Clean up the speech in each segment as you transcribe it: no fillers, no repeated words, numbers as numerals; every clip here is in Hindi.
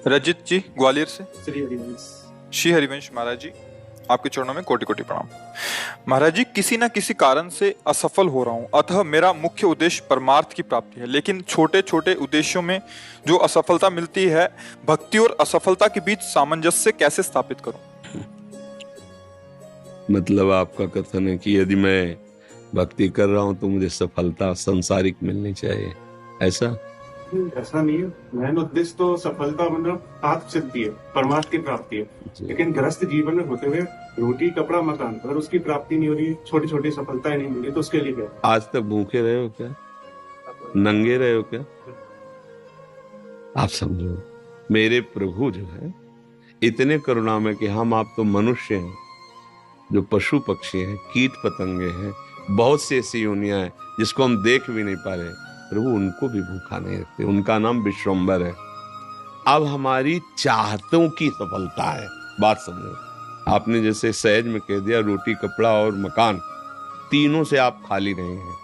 रजित जी ग्वालियर से। श्री हरिवंश। श्री हरिवंश महाराज जी, आपके चरणों में कोटि कोटि प्रणाम। महाराज जी, किसी न किसी कारण से असफल हो रहा हूँ, अतः मेरा मुख्य उद्देश्य परमार्थ की प्राप्ति है, लेकिन छोटे छोटे उद्देश्यों में जो असफलता मिलती है, भक्ति और असफलता के बीच सामंजस्य कैसे स्थापित करूं? मतलब आपका कथन है कि यदि मैं भक्ति कर रहा हूं तो मुझे सफलता सांसारिक मिलनी चाहिए, ऐसा नहीं है। मेन उद्देश्य तो सफलता मतलब आत्म सिद्धि है, परमार्थ की प्राप्ति है, लेकिन गृहस्थ जीवन में होते हुए रोटी कपड़ा मकान, अगर उसकी प्राप्ति नहीं हो रही, छोटी छोटी सफलताएं नहीं मिली, तो उसके लिए क्या? आज तक भूखे रहे हो क्या? नंगे रहे हो क्या? आप समझो, मेरे प्रभु जो है इतने करुणामय कि हम आप तो मनुष्य हैं, जो पशु पक्षी हैं, कीट पतंगे हैं, बहुत सी ऐसी योनियां हैं जिसको हम देख भी नहीं पा रहे, प्रभु उनको भी भूखा नहीं रखते। उनका नाम विश्वम्बर है। अब हमारी चाहतों की सफलता है। बात समझो, आपने जैसे सहज में कह दिया रोटी कपड़ा और मकान, तीनों से आप खाली नहीं हैं।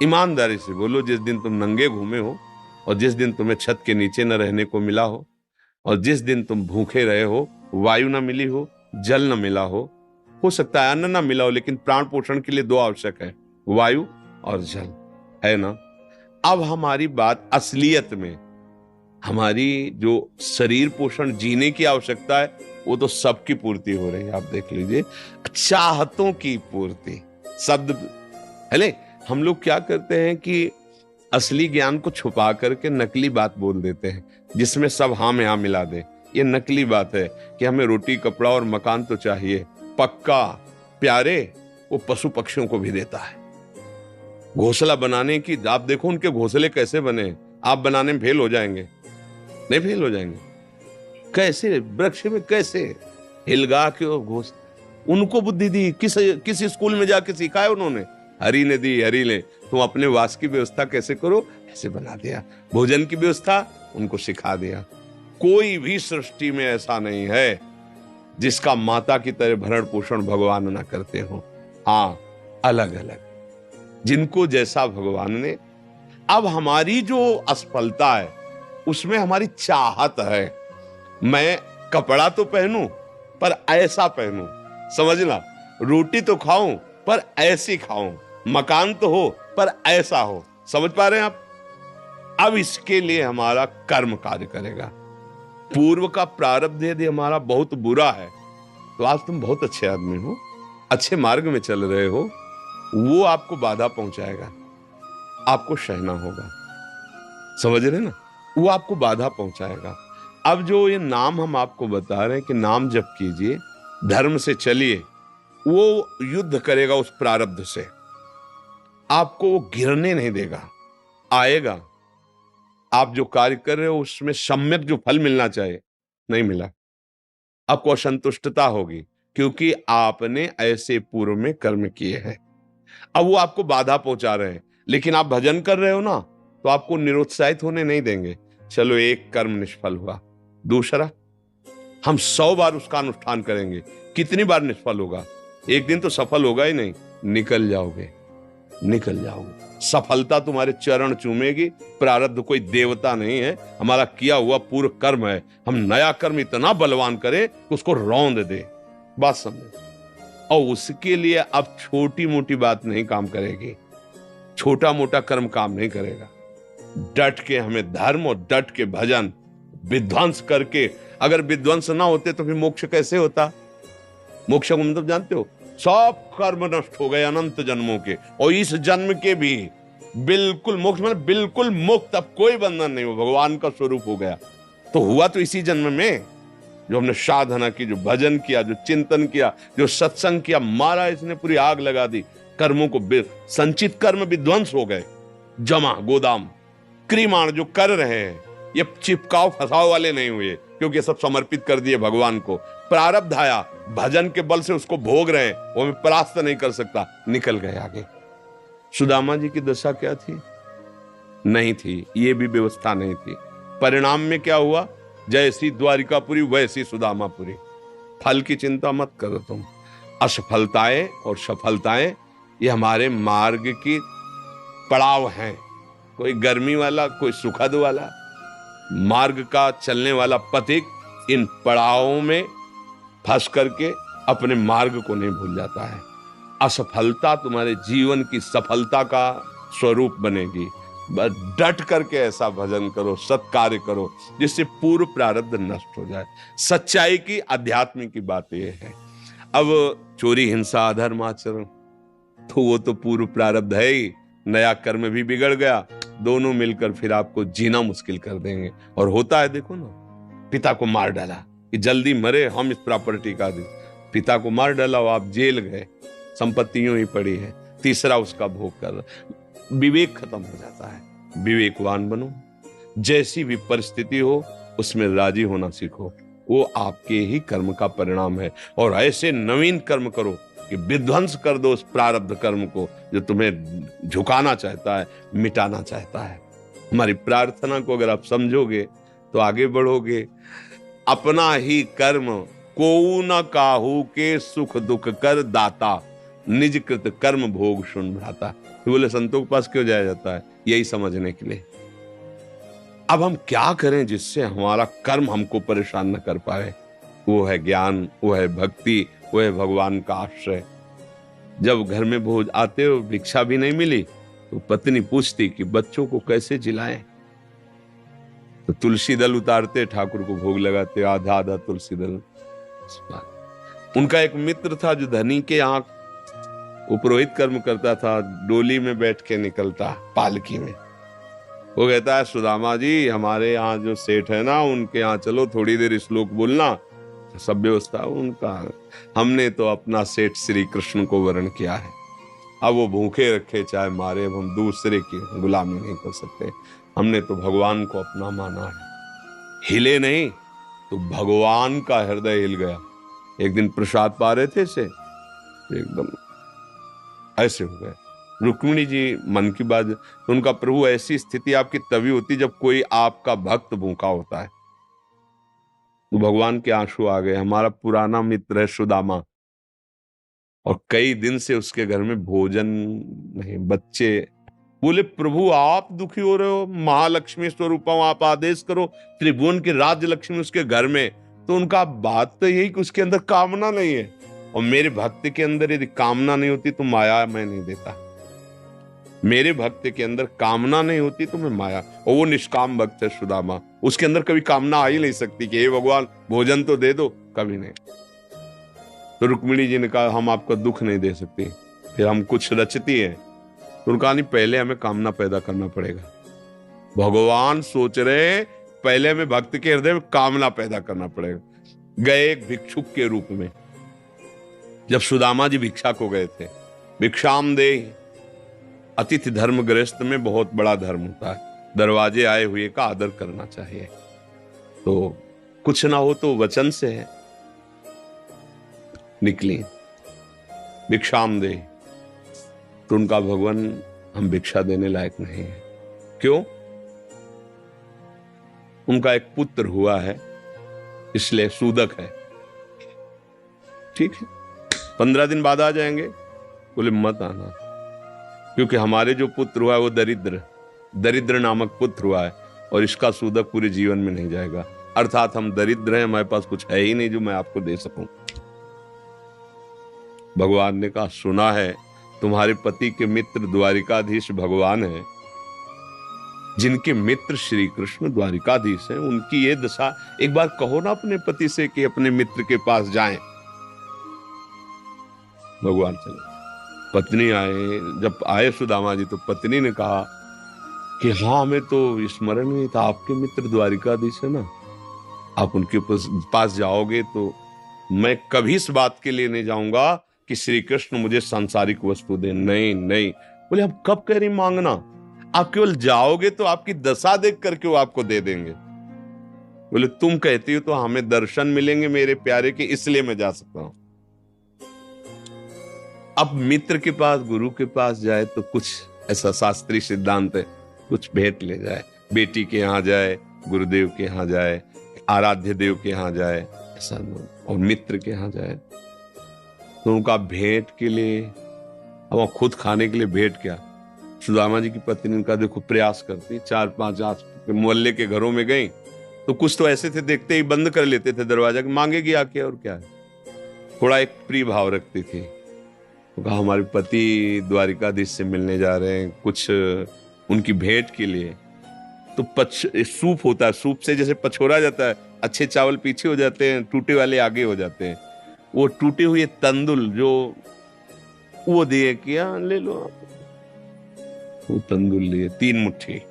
ईमानदारी से बोलो, जिस दिन तुम नंगे घूमे हो और जिस दिन तुम्हें छत के नीचे न रहने को मिला हो और जिस दिन तुम भूखे रहे हो, वायु न मिली हो, जल न मिला हो सकता है अन्न न मिला हो, लेकिन प्राण पोषण के लिए दो आवश्यक है, वायु और जल, है ना? अब हमारी बात असलियत में, हमारी जो शरीर पोषण जीने की आवश्यकता है वो तो सबकी पूर्ति हो रही है। आप देख लीजिए, चाहतों की पूर्ति शब्द है। हम लोग क्या करते हैं कि असली ज्ञान को छुपा करके नकली बात बोल देते हैं, जिसमें सब हाँ में हाँ मिला दे। ये नकली बात है कि हमें रोटी कपड़ा और मकान तो चाहिए, पक्का प्यारे वो पशु पक्षियों को भी देता है। घोंसला बनाने की, आप देखो उनके घोंसले कैसे बने, आप बनाने में फेल हो जाएंगे। नहीं फेल हो जाएंगे? कैसे वृक्ष में कैसे हिलगा के उनको बुद्धि दी, किस स्कूल में जाके सिखाया उन्होंने? हरि ने दी, हरि ने। तुम अपने वास की व्यवस्था कैसे करो, ऐसे बना दिया। भोजन की व्यवस्था उनको सिखा दिया। कोई भी सृष्टि में ऐसा नहीं है जिसका माता की तरह भरण पोषण भगवान ना करते हो। हाँ, अलग अलग जिनको जैसा भगवान ने। अब हमारी जो असफलता है उसमें हमारी चाहत है, मैं कपड़ा तो पहनूं पर ऐसा पहनूं, समझना, रोटी तो खाऊं पर ऐसी खाऊं, मकान तो हो पर ऐसा हो। समझ पा रहे हैं आप? अब इसके लिए हमारा कर्म कार्य करेगा। पूर्व का प्रारब्ध यदि हमारा बहुत बुरा है तो आज तुम बहुत अच्छे आदमी हो, अच्छे मार्ग में चल रहे हो, वो आपको बाधा पहुंचाएगा, आपको सहना होगा। समझ रहे ना? वो आपको बाधा पहुंचाएगा। अब जो ये नाम हम आपको बता रहे हैं कि नाम जप कीजिए, धर्म से चलिए, वो युद्ध करेगा उस प्रारब्ध से, आपको वो गिरने नहीं देगा, आएगा। आप जो कार्य कर रहे हो उसमें सम्यक जो फल मिलना चाहिए नहीं मिला, आपको असंतुष्टता होगी, क्योंकि आपने ऐसे पूर्व में कर्म किए हैं। अब वो आपको बाधा पहुंचा रहे हैं, लेकिन आप भजन कर रहे हो ना, तो आपको निरुत्साहित होने नहीं देंगे। चलो, एक कर्म निष्फल हुआ, दूसरा हम 100 बार उसका अनुष्ठान करेंगे, कितनी बार निष्फल होगा? एक दिन तो सफल होगा ही नहीं, निकल जाओगे, निकल जाओगे। सफलता तुम्हारे चरण चूमेगी। प्रारब्ध कोई देवता नहीं है, हमारा किया हुआ पूर्व कर्म है। हम नया कर्म इतना बलवान करें कि उसको रौंद दे। बात समझे? और उसके लिए अब छोटी मोटी बात नहीं काम करेगी, छोटा मोटा कर्म काम नहीं करेगा। डट के हमें धर्म और डट के भजन विध्वंस करके, अगर विध्वंस ना होते तो फिर मोक्ष कैसे होता? मोक्ष को मतलब जानते हो? सब कर्म नष्ट हो गए अनंत जन्मों के, और इस जन्म के भी बिल्कुल मोक्ष, मतलब बिल्कुल मुक्त, अब कोई बंधन नहीं हो, भगवान का स्वरूप हो गया। तो हुआ तो इसी जन्म में, जो हमने साधना की, जो भजन किया, जो चिंतन किया, जो सत्संग किया, मारा इसने पूरी आग लगा दी। कर्मों को, संचित कर्म विध्वंस हो गए, जमा गोदाम क्रीमाण जो कर रहे हैं, ये चिपकाव फसाव वाले नहीं हुए, क्योंकि सब समर्पित कर दिए भगवान को। प्रारब्ध आया, भजन के बल से उसको भोग रहे हैं, वो मैं परास्त नहीं कर सकता, निकल गए आगे। सुदामा जी की दशा क्या थी? नहीं थी, ये भी व्यवस्था नहीं थी। परिणाम में क्या हुआ? जैसी द्वारिकापुरी वैसी सुदामापुरी। फल की चिंता मत करो तुम। असफलताएं और सफलताएं ये हमारे मार्ग की पड़ाव हैं, कोई गर्मी वाला, कोई सुखद वाला। मार्ग का चलने वाला पथिक इन पड़ावों में फंस करके अपने मार्ग को नहीं भूल जाता है। असफलता तुम्हारे जीवन की सफलता का स्वरूप बनेगी। बस डट करके ऐसा भजन करो, सत्कार्य करो जिससे पूर्व प्रारब्ध नष्ट हो जाए। सच्चाई की, आध्यात्मिक की बात यह है। अब चोरी, हिंसा, अधर्म आचरण तो वो तो पूर्व प्रारब्ध है ही, नया कर्म भी बिगड़ गया, दोनों मिलकर फिर आपको जीना मुश्किल कर देंगे। और होता है, देखो ना, पिता को मार डाला कि जल्दी मरे हम इस प्रॉपर्टी का दे, पिता को मार डाला और आप जेल गए, संपत्ति यूं ही पड़ी है, तीसरा उसका भोग कर, विवेक खत्म हो जाता है। विवेकवान बनो, जैसी भी परिस्थिति हो उसमें राजी होना सीखो, वो आपके ही कर्म का परिणाम है। और ऐसे नवीन कर्म करो कि विध्वंस कर दो उस प्रारब्ध कर्म को जो तुम्हें झुकाना चाहता है, मिटाना चाहता है। हमारी प्रार्थना को अगर आप समझोगे तो आगे बढ़ोगे। अपना ही कर्म को न काहू के सुख दुख कर दाता, निज कृत कर्म भोग सुन भ्राता। तो बोले संतों के पास क्यों जाया जाता है? यही समझने के लिए। अब हम क्या करें जिससे हमारा कर्म हमको परेशान न कर पाए? वो है ज्ञान, वो है भक्ति, वो है भगवान का आश्रय। जब घर में भोज आते हो, भिक्षा भी नहीं मिली, तो पत्नी पूछती कि बच्चों को कैसे जिलाएं? तो तुलसी दल उतारते, ठाकुर को भोग लगाते, आधा आधा तुलसी दल। उनका एक मित्र था जो धनी के यहाँ उपरोहित कर्म करता था, डोली में बैठ के निकलता, पालकी में। वो कहता है, सुदामा जी हमारे यहाँ जो सेठ है ना, उनके यहाँ चलो, थोड़ी देर श्लोक बोलना। सब व्यवस्था उनका, हमने तो अपना सेठ श्री कृष्ण को वर्ण किया है। अब वो भूखे रखे चाहे मारे, अब हम दूसरे की गुलामी नहीं कर सकते। हमने तो भगवान को अपना माना है। हिले नहीं तो भगवान का हृदय हिल गया। एक दिन प्रसाद पा रहे थे से एकदम ऐसे हो गए। रुक्मिणी जी मन की बात, तो उनका प्रभु, ऐसी स्थिति आपकी तभी होती जब कोई आपका भक्त भूखा होता है। तो भगवान के आंसू आ गए। हमारा पुराना मित्र है सुदामा, और कई दिन से उसके घर में भोजन नहीं, बच्चे। बोले प्रभु आप दुखी हो रहे हो, महालक्ष्मी स्वरूप आप आदेश करो, त्रिभुवन की राज्य लक्ष्मी उसके घर में। तो उनका बात तो यही कि उसके अंदर कामना नहीं है, और मेरे भक्त के अंदर यदि कामना नहीं होती तो माया मैं नहीं देता। मेरे भक्त के अंदर कामना नहीं होती तो मैं माया, और वो निष्काम भक्त है सुदामा, उसके अंदर कभी कामना आ ही नहीं सकती कि हे भगवान भोजन तो दे दो, कभी नहीं। तो रुक्मिणी जी ने कहा हम आपका दुख नहीं दे सकते। फिर हम कुछ रचती है, तो उनका नहीं, पहले हमें कामना पैदा करना पड़ेगा। भगवान सोच रहे पहले हमें भक्त के हृदय में कामना पैदा करना पड़ेगा। गए एक भिक्षुक के रूप में, जब सुदामा जी भिक्षा को गए थे, भिक्षाम दे, अतिथि धर्म गृहस्थ में बहुत बड़ा धर्म होता है, दरवाजे आए हुए का आदर करना चाहिए। तो कुछ ना हो तो वचन से है। निकली भिक्षाम दे, तो उनका भगवान हम भिक्षा देने लायक नहीं है। क्यों? उनका एक पुत्र हुआ है, इसलिए सूदक है। ठीक है, 15 दिन बाद आ जाएंगे। बोले मत आना, क्योंकि हमारे जो पुत्र हुआ है वो दरिद्र नामक पुत्र हुआ है, और इसका सूदक पूरे जीवन में नहीं जाएगा। अर्थात हम दरिद्र हैं, हमारे पास कुछ है ही नहीं जो मैं आपको दे सकूं। भगवान ने कहा सुना है तुम्हारे पति के मित्र द्वारिकाधीश भगवान है, जिनके मित्र श्री कृष्ण द्वारिकाधीश हैं, उनकी ये दशा, एक बार कहो ना अपने पति से कि अपने मित्र के पास जाएं। भगवान चले, पत्नी आए, जब आए सुदामा जी तो पत्नी ने कहा कि हाँ हमें तो स्मरण नहीं था, आपके मित्र द्वारिकाधीश है ना, आप उनके पास जाओगे तो मैं कभी इस बात के लिए नहीं जाऊंगा कि श्री कृष्ण मुझे सांसारिक वस्तु दे। नहीं नहीं। बोले अब कब कह रही मांगना, आप केवल जाओगे तो आपकी दशा देख करके वो आपको दे देंगे। बोले तुम कहती हो तो हमें दर्शन मिलेंगे मेरे प्यारे के, इसलिए मैं जा सकता हूं। अब मित्र के पास, गुरु के पास जाए तो कुछ ऐसा शास्त्रीय सिद्धांत है, कुछ भेंट ले जाए, बेटी के यहाँ जाए, गुरुदेव के यहाँ जाए, आराध्य देव के यहाँ जाए, ऐसा, और मित्र के यहाँ जाए। तो उनका भेंट के लिए, अब खुद खाने के लिए भेंट क्या। सुदामा जी की पत्नी उनका देखो प्रयास करती, 4-5 मोहल्ले के घरों में गई तो कुछ तो ऐसे थे, देखते ही बंद कर लेते थे दरवाजा, मांगेगी आके और क्या है। थोड़ा एक प्रिय भाव रखती थी। तो कहा हमारे पति द्वारिकाधीश से मिलने जा रहे हैं, कुछ उनकी भेंट के लिए। तो सूप होता है, सूप से जैसे पछोरा जाता है, अच्छे चावल पीछे हो जाते हैं, टूटे वाले आगे हो जाते हैं। वो टूटे हुए तंदुल जो वो दिए, किया ले लो आप। वो तंदुल लिए 3 मुट्ठी।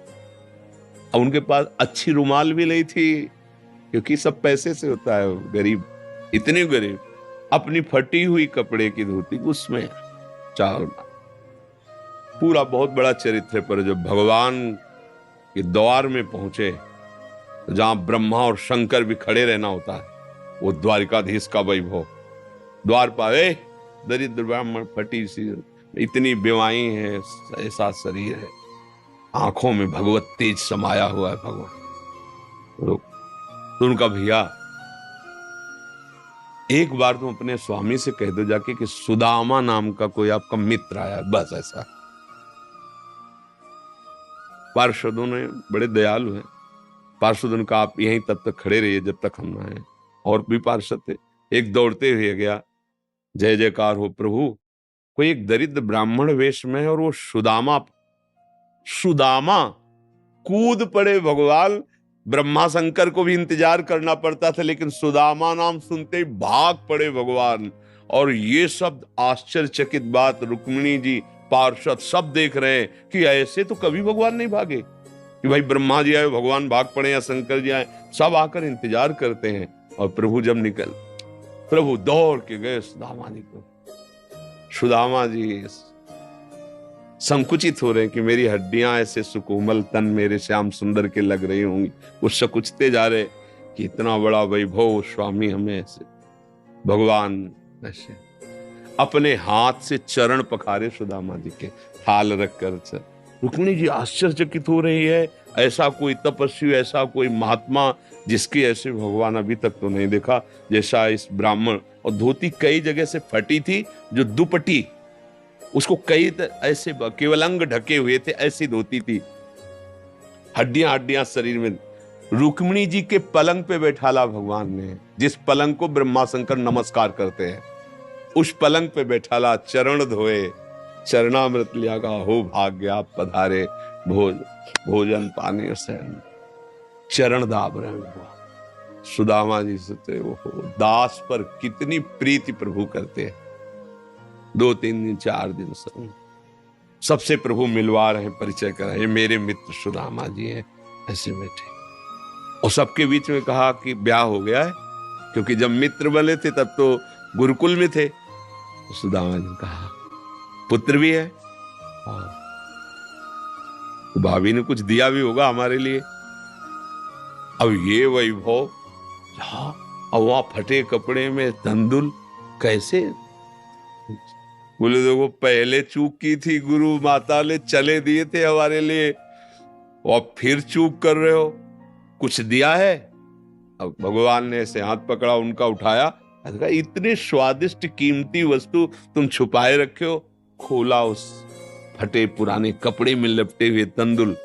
अब उनके पास अच्छी रुमाल भी नहीं थी, क्योंकि सब पैसे से होता है, गरीब, इतने गरीब। अपनी फटी हुई कपड़े की धोती, उसमें चावल। पूरा बहुत बड़ा चरित्र पर जब भगवान के द्वार में पहुंचे, जहां ब्रह्मा और शंकर भी खड़े रहना होता है, वो द्वारिकाधीश का वैभव। द्वार पाए दरिद्र ब्राह्मण, फटी सी, इतनी बेवाई है, ऐसा शरीर है, आंखों में भगवत तेज समाया हुआ है भगवान। तो उनका भैया, एक बार तुम अपने स्वामी से कह दो जाके कि सुदामा नाम का कोई आपका मित्र आया, बस ऐसा। पार्षदों ने बड़े दयालु हैं, पार्षदों का आप यहीं तब तक खड़े रहिए जब तक हम ना आए। और भी पार्षद थे, एक दौड़ते हुए गया, जय जयकार हो प्रभु, कोई एक दरिद्र ब्राह्मण वेश में है और वो सुदामा कूद पड़े। भगवान, ब्रह्मा शंकर को भी इंतजार करना पड़ता था, लेकिन सुदामा नाम सुनते ही भाग पड़े भगवान। और ये सब आश्चर्यचकित बात रुक्मिणी जी, पार्षद सब देख रहे हैं कि ऐसे तो कभी भगवान नहीं भागे कि भाई ब्रह्मा जी आए भगवान भाग पड़े या शंकर जी आए, सब आकर इंतजार करते हैं। और प्रभु जब प्रभु दौड़ के गए सुदामा जी को। सुदामा जी संकुचित हो रहे हैं कि मेरी हड्डियां ऐसे सुकोमल, तन मेरे श्याम सुंदर के लग रही होंगी। वो सकुचते जा रहे कि इतना बड़ा वैभव स्वामी हमें ऐसे। भगवान ऐसे अपने हाथ से चरण पखारे सुदामा जी के, थाल रखकर। रुक्मिणी जी आश्चर्यचकित हो रही है, ऐसा कोई तपस्वी, ऐसा कोई महात्मा जिसकी ऐसे भगवान अभी तक तो नहीं देखा जैसा इस ब्राह्मण। और धोती कई जगह से फटी थी, जो दुपट्टी उसको कई ऐसे केवल अंग ढके हुए थे, ऐसी धोती थी, हड्डियां शरीर में। रुक्मिणी जी के पलंग पे बैठाला भगवान ने, जिस पलंग को ब्रह्मा शंकर नमस्कार करते हैं, उस पलंग पे बैठाला, चरण धोए, चरणामृत लिया, का हो भाग्य आप पधारे, भोजन पानी से चरण दाब रहे भगवान। सुदामा जी से वो दास पर कितनी प्रीति प्रभु करते हैं। 2-3 दिन 4 दिन सबसे प्रभु मिलवा रहे, परिचय करा, ये मेरे मित्र सुदामा जी हैं, ऐसे बैठे। और सबके बीच में कहा कि ब्याह हो गया है, क्योंकि जब मित्र बने थे तब तो गुरुकुल में थे। सुदामा जी ने कहा पुत्र भी है, तो भाभी ने कुछ दिया भी होगा हमारे लिए। अब ये वैभव, अब वहां फटे कपड़े में तंदुल कैसे? बोले देखो पहले चूक की थी, गुरु माता ने चले दिए थे हमारे लिए, और फिर चूक कर रहे हो, कुछ दिया है? अब भगवान ने ऐसे हाथ पकड़ा, उनका उठाया, इतने स्वादिष्ट कीमती वस्तु तुम छुपाए रखे हो। खोला, उस फटे पुराने कपड़े में लपटे हुए तंदुल,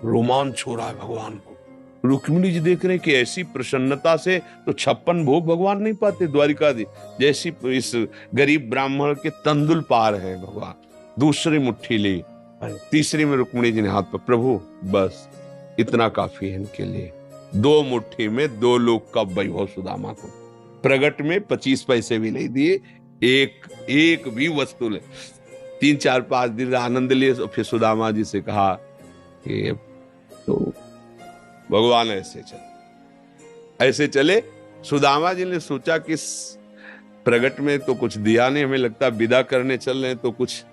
रोमांच हो रहा है भगवान को। रुक्मिणी जी देख रहे हैं कि ऐसी प्रसन्नता से तो 56 भोग भगवान नहीं पाते द्वारिकाधीश, जैसी इस गरीब ब्राह्मण के तंदुल पार है भगवान। दूसरी मुट्ठी ली, तीसरी में रुक्मिणी जी ने हाथ पर, प्रभु बस इतना काफी है इनके लिए। 2 मुट्ठी में 2 लोग का वैभव सुदामा को। प्रगट में 25 पैसे भी नहीं दिए, एक भी वस्तु ले। 3-4-5 दिन आनंद लिए, फिर सुदामा जी से कहा कि तो भगवान ऐसे चले। सुदामा जी ने सोचा कि प्रगट में तो कुछ दिया नहीं, हमें लगता विदा करने चल रहे हैं, तो कुछ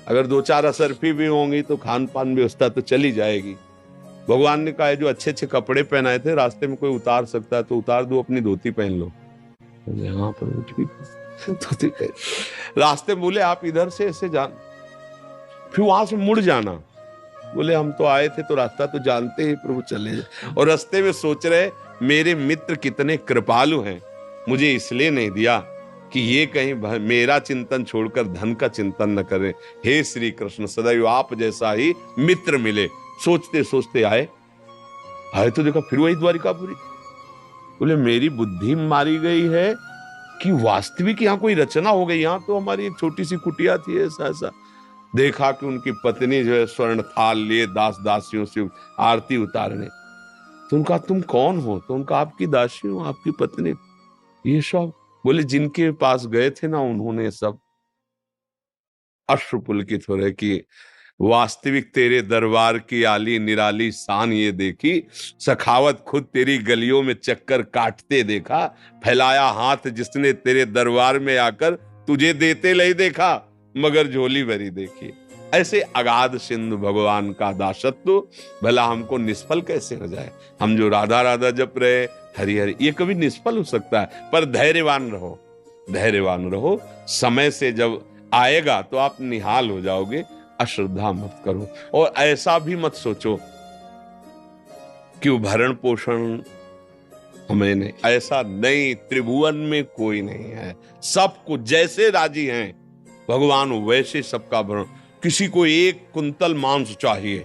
अगर 2-4 असरफी भी होंगी तो खान पान व्यवस्था तो चली जाएगी। भगवान ने कहा जो अच्छे अच्छे कपड़े पहनाए थे, रास्ते में कोई उतार सकता है तो उतार दो, अपनी धोती पहन लो। यहाँ पर धोती रास्ते बोले आप इधर से ऐसे जान, फिर वहां से मुड़ जाना। बोले हम तो आए थे तो रास्ता तो जानते ही, प्रभु चले जाए। और रास्ते में सोच रहे मेरे मित्र कितने कृपालु हैं, मुझे इसलिए नहीं दिया कि ये कहीं मेरा चिंतन छोड़कर धन का चिंतन न करें। हे श्री कृष्ण, सदैव आप जैसा ही मित्र मिले। सोचते सोचते आए तो देखा फिर वही द्वारिकापुरी। बोले मेरी बुद्धि मारी गई है कि वास्तविक यहाँ कोई रचना हो गई। यहाँ तो हमारी एक छोटी सी कुटिया थी, ऐसा ऐसा। देखा कि उनकी पत्नी जो है स्वर्ण थाल लिए दास दासियों से आरती उतारने। तो उनका तुम कौन हो? तो उनका आपकी दासी हूं, आपकी पत्नी। ये सब बोले जिनके पास गए थे ना उन्होंने सब अश्रुपुलकित हो रहे कि वास्तविक तेरे दरबार की आली निराली शान ये देखी, सखावत खुद तेरी गलियों में चक्कर काटते देखा, फैलाया हाथ जिसने तेरे दरबार में आकर तुझे देते नहीं देखा, मगर झोली भरी देखी। ऐसे अगाध सिंधु भगवान का दासत्व भला हमको निष्फल कैसे हो जाए? हम जो राधा राधा जप रहे हरि हरि, ये कभी निष्फल हो सकता है। पर धैर्यवान रहो, धैर्यवान रहो। समय से जब आएगा तो आप निहाल हो जाओगे। अश्रद्धा मत करो और ऐसा भी मत सोचो कि भरण पोषण हमें नहीं, ऐसा नहीं। त्रिभुवन में कोई नहीं है, सबको जैसे राजी हैं भगवान वैसे सबका भरण। किसी को 1 कुंतल मांस चाहिए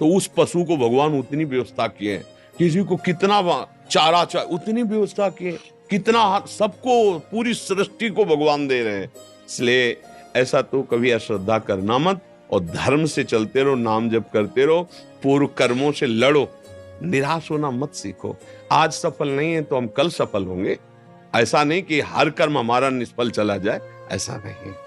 तो उस पशु को भगवान उतनी व्यवस्था किए। किसी को कितना चारा चाहिए उतनी व्यवस्था किए। कितना सबको, पूरी सृष्टि को भगवान दे रहे हैं। इसलिए ऐसा तो कभी अश्रद्धा करना मत और धर्म से चलते रहो, नाम जप करते रहो, पूर्व कर्मों से लड़ो, निराश होना मत सीखो। आज सफल नहीं है तो हम कल सफल होंगे। ऐसा नहीं कि हर कर्म हमारा निष्फल चला जाए, ऐसा नहीं है।